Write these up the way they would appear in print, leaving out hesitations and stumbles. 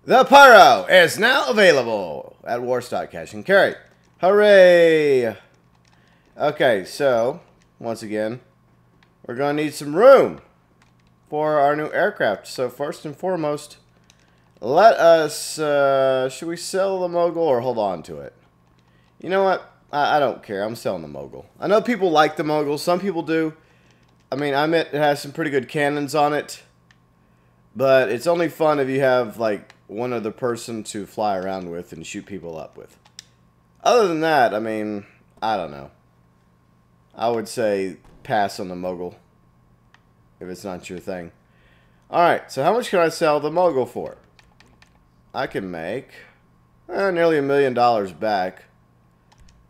The Pyro is now available at Warstock Cash and Carry. Hooray! Okay, so, once again, we're going to need some room for our new aircraft. So, first and foremost, let us, should we sell the Mogul or hold on to it? You know what? I don't care. I'm selling the Mogul. I know people like the Mogul. Some people do. I mean, I admit it has some pretty good cannons on it. But it's only fun if you have, like, one other person to fly around with and shoot people up with. Other than that, I mean, I don't know. I would say pass on the Mogul if it's not your thing. Alright, so how much can I sell the Mogul for? I can make nearly $1 million back.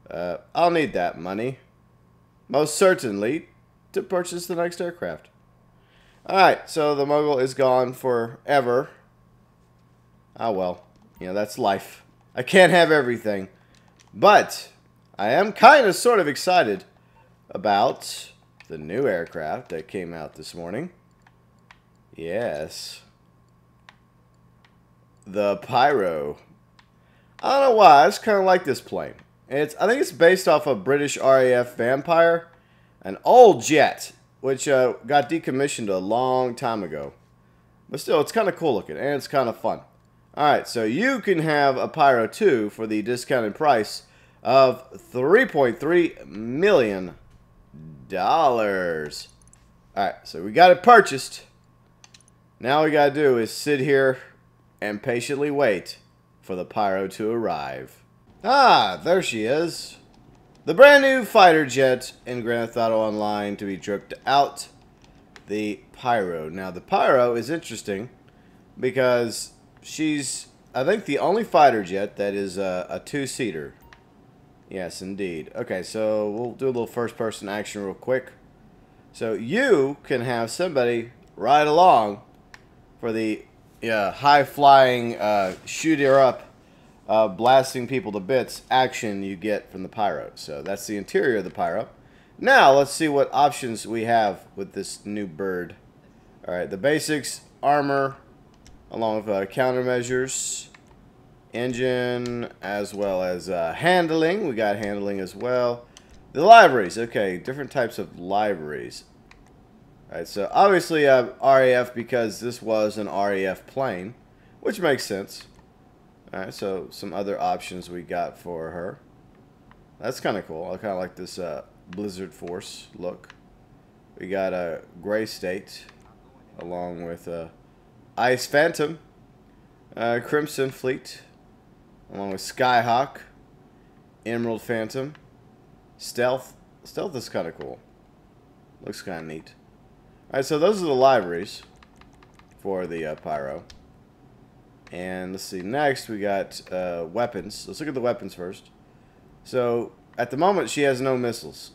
I'll need that money, most certainly, to purchase the next aircraft. Alright, so the Mogul is gone forever. Oh well, you know, that's life. I can't have everything. But I am kind of sort of excited about the new aircraft that came out this morning. Yes. The Pyro. I don't know why, I just kind of like this plane. I think it's based off a British RAF Vampire, an old jet, which got decommissioned a long time ago. But still, it's kind of cool looking, and it's kind of fun. Alright, so you can have a Pyro 2 for the discounted price of $3.3 million. Alright, so we got it purchased. Now all we got to do is sit here and patiently wait for the Pyro to arrive. Ah, there she is. The brand new fighter jet in Grand Theft Auto Online to be dripped out. The Pyro. Now, the Pyro is interesting because she's, I think, the only fighter jet that is a two-seater. Yes, indeed. Okay, so we'll do a little first-person action real quick. So you can have somebody ride along for the high-flying, shoot-her-up, blasting people to bits action you get from the Pyro. So that's the interior of the Pyro. Now, let's see what options we have with this new bird. Alright, the basics, armor, along with countermeasures, engine, as well as handling. We got handling as well. The liveries, okay, different types of liveries. Alright, so obviously RAF because this was an RAF plane, which makes sense. Alright, so some other options we got for her. That's kind of cool. I kind of like this Blizzard Force look. We got a Gray State, along with Ice Phantom, Crimson Fleet, along with Skyhawk, Emerald Phantom, Stealth. Stealth is kind of cool. Looks kind of neat. Alright, so those are the liveries for the Pyro. And let's see, next we got weapons. Let's look at the weapons first. So, at the moment she has no missiles.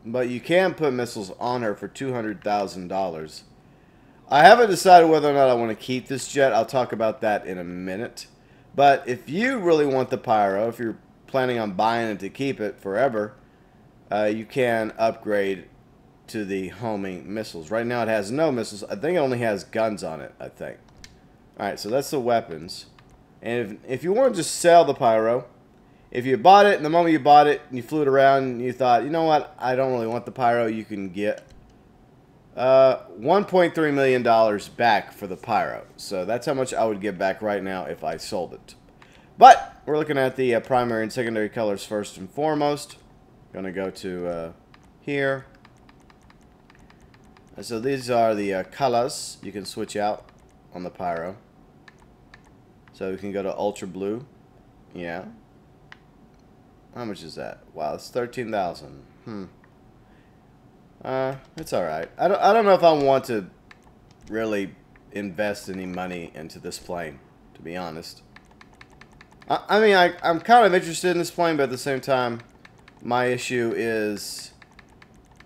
But you can put missiles on her for $200,000. I haven't decided whether or not I want to keep this jet. I'll talk about that in a minute. But if you really want the Pyro, if you're planning on buying it to keep it forever, you can upgrade to the homing missiles. Right now it has no missiles. I think it only has guns on it, I think. Alright, so that's the weapons. And if you want to just sell the Pyro, if you bought it, and the moment you bought it, and you flew it around, and you thought, you know what, I don't really want the Pyro, you can get $1.3 million back for the Pyro. So that's how much I would get back right now if I sold it. But we're looking at the primary and secondary colors first and foremost. Gonna go to here. And so these are the colors you can switch out on the Pyro. So we can go to ultra blue. Yeah. How much is that? Wow, it's 13,000. It's alright. I don't know if I want to really invest any money into this plane, to be honest. I mean, I'm kind of interested in this plane, but at the same time, my issue is,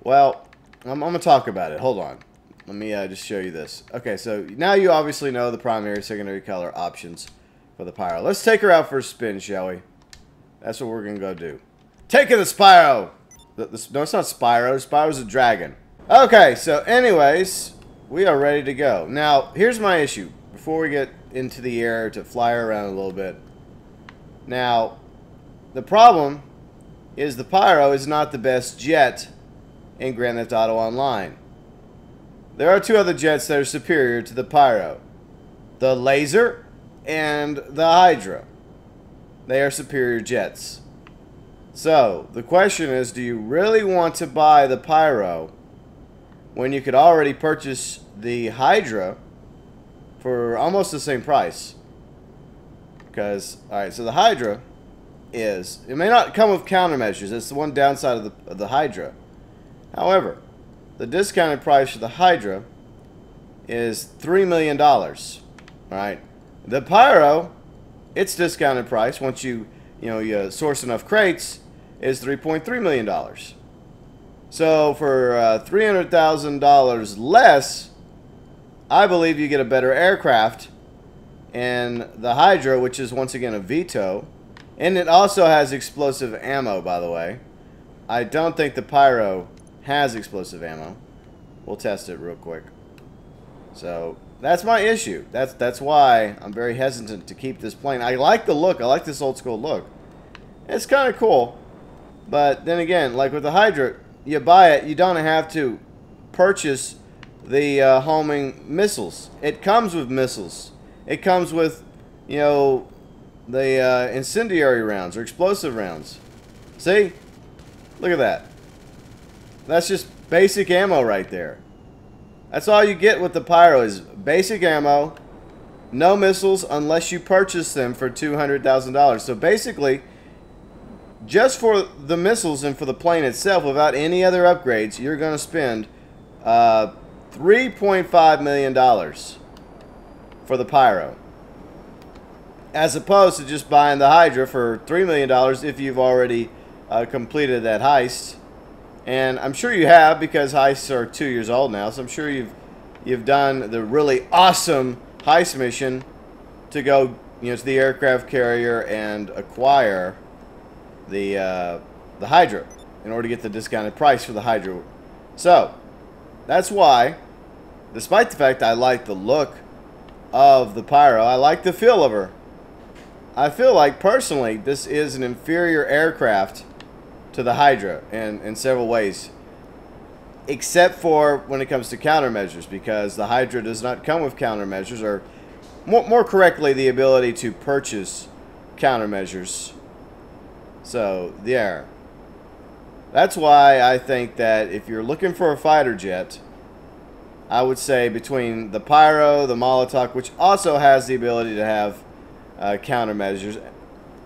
well, I'm going to talk about it. Hold on. Let me just show you this. Okay, so now you obviously know the primary, secondary color options for the Pyro. Let's take her out for a spin, shall we? That's what we're going to go do. Taking the Spyro! No, it's not Spyro. Spyro's a dragon. Okay, so anyways, we are ready to go. Now, here's my issue. before we get into the air to fly around a little bit. Now, the problem is the Pyro is not the best jet in Grand Theft Auto Online. There are two other jets that are superior to the Pyro. The Laser and the Hydra. They are superior jets. So, the question is, do you really want to buy the Pyro when you could already purchase the Hydra for almost the same price? Because, alright, so the Hydra is, it may not come with countermeasures. That's the one downside of the Hydra. However, the discounted price for the Hydra is $3 million. Alright, the Pyro, its discounted price, once you source enough crates, is $3.3 million. So for $300,000 less, I believe you get a better aircraft in the Hydra, which is once again a Vito. And it also has explosive ammo, by the way. I don't think the Pyro has explosive ammo. We'll test it real quick. So, that's my issue. That's why I'm very hesitant to keep this plane. I like the look. I like this old school look. It's kind of cool. But then again, like with the Hydra, you buy it, you don't have to purchase the homing missiles. It comes with missiles. It comes with, the incendiary rounds or explosive rounds. See? Look at that. That's just basic ammo right there. That's all you get with the Pyro is basic ammo, no missiles unless you purchase them for $200,000. So basically, just for the missiles and for the plane itself, without any other upgrades, you're going to spend $3.5 million for the Pyro. As opposed to just buying the Hydra for $3 million if you've already completed that heist. And I'm sure you have, because heists are 2 years old now. So I'm sure you've done the really awesome heist mission to go to the aircraft carrier and acquire the Hydra in order to get the discounted price for the Hydra. So that's why, despite the fact I like the look of the Pyro, I like the feel of her. I feel like, personally, this is an inferior aircraft to the Hydra in several ways. Except for when it comes to countermeasures, because the Hydra does not come with countermeasures, or more correctly, the ability to purchase countermeasures. So, there. That's why I think that if you're looking for a fighter jet, I would say between the Pyro, the Molotov, which also has the ability to have countermeasures,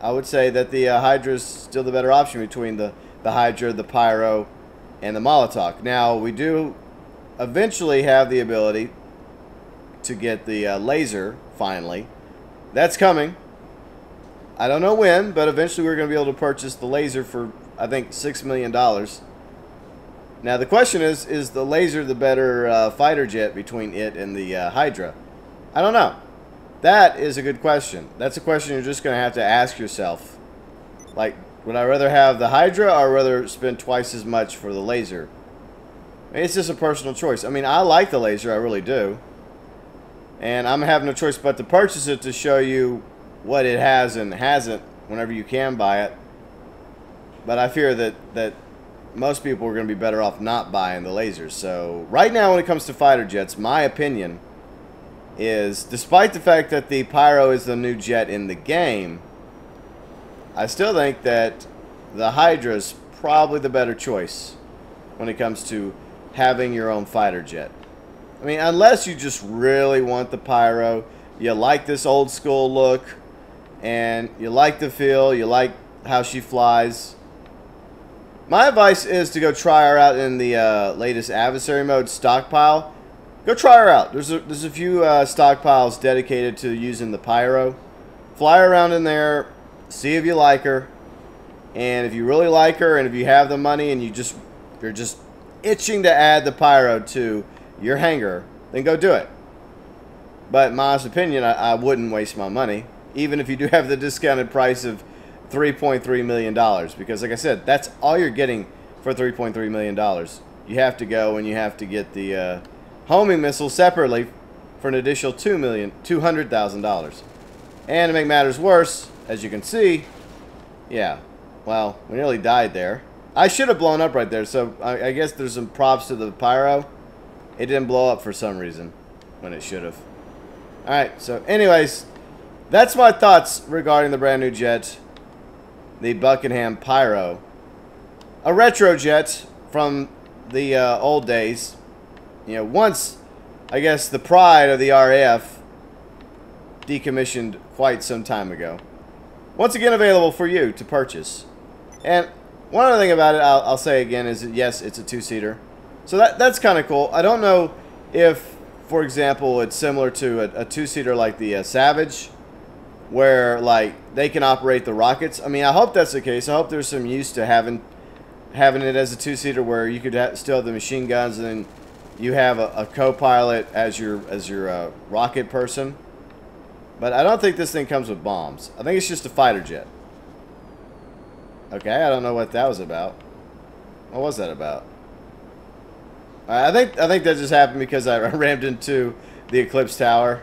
I would say that the Hydra is still the better option between the Hydra, the Pyro, and the Molotov. Now, we do eventually have the ability to get the Laser, finally. That's coming. I don't know when, but eventually we're going to be able to purchase the Laser for, I think, $6 million. Now, the question is the Laser the better fighter jet between it and the Hydra? I don't know. That is a good question. That's a question you're just going to have to ask yourself. Like, would I rather have the Hydra or rather spend twice as much for the Laser? I mean, it's just a personal choice. I mean, I like the Laser, I really do. And I'm having no choice but to purchase it to show you what it has and hasn't whenever you can buy it. But I fear that most people are going to be better off not buying the Lasers. So, right now when it comes to fighter jets, my opinion is, despite the fact that the Pyro is the new jet in the game, I still think that the Hydra is probably the better choice when it comes to having your own fighter jet. I mean, unless you just really want the Pyro, you like this old school look, and you like the feel, you like how she flies. My advice is to go try her out in the latest adversary mode stockpile. Go try her out. There's a few stockpiles dedicated to using the Pyro. Fly around in there, see if you like her, and if you really like her, and if you have the money, and you're just itching to add the Pyro to your hangar, then go do it. But in my honest opinion, I wouldn't waste my money, even if you do have the discounted price of $3.3 million, because like I said, that's all you're getting for $3.3 million. You have to go and you have to get the homing missile separately for an additional $200,000. And to make matters worse, as you can see, yeah, well, we nearly died there. I should have blown up right there, so I guess there's some props to the pyro. It didn't blow up for some reason when it should have. Alright, so anyways, that's my thoughts regarding the brand new jet, the Buckingham Pyro. A retro jet from the old days. You know, once, I guess, the pride of the RAF, decommissioned quite some time ago. Once again available for you to purchase. And one other thing about it, I'll say again, is that yes, it's a two-seater. So that's kind of cool. I don't know if, for example, it's similar to a two-seater like the Savage, where like they can operate the rockets. I mean, I hope that's the case. I hope there's some use to having it as a two-seater where you could still have the machine guns, and then you have a co-pilot as your rocket person. But I don't think this thing comes with bombs. I think it's just a fighter jet. Okay, I don't know what that was about. What was that about? I think that just happened because I rammed into the Eclipse Tower.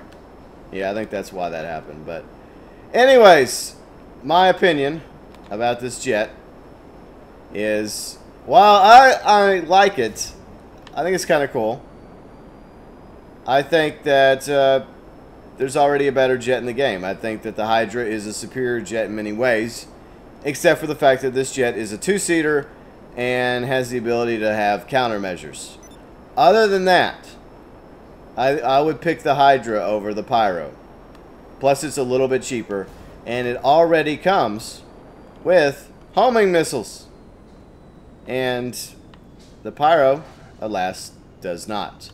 Yeah, I think that's why that happened. But anyways, my opinion about this jet is, while I like it, I think it's kind of cool. I think that there's already a better jet in the game. I think that the Hydra is a superior jet in many ways, except for the fact that this jet is a two-seater and has the ability to have countermeasures. Other than that, I would pick the Hydra over the Pyro. Plus, it's a little bit cheaper, and it already comes with homing missiles. And the Pyro, alas, does not.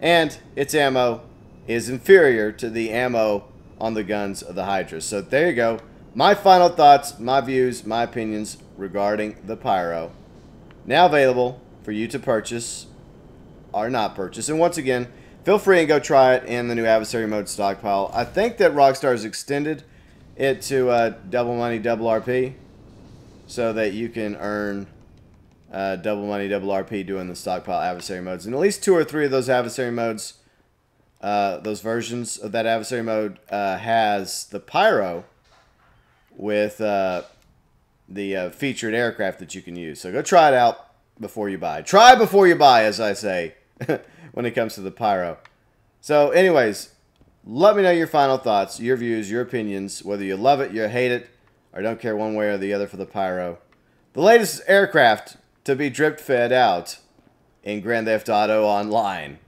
And its ammo is inferior to the ammo on the guns of the Hydra. So there you go. My final thoughts, my views, my opinions regarding the Pyro. Now available for you to purchase or not purchase. And once again, feel free and go try it in the new adversary mode stockpile. I think that Rockstar has extended it to double money, double RP, so that you can earn double money, double RP doing the stockpile adversary modes. And at least 2 or 3 of those adversary modes, those versions of that adversary mode, has the Pyro with the featured aircraft that you can use. So go try it out before you buy. Try before you buy, as I say, when it comes to the Pyro. So anyways, let me know your final thoughts, your views, your opinions, whether you love it, you hate it, or don't care one way or the other for the Pyro. The latest aircraft to be drip fed out in Grand Theft Auto Online.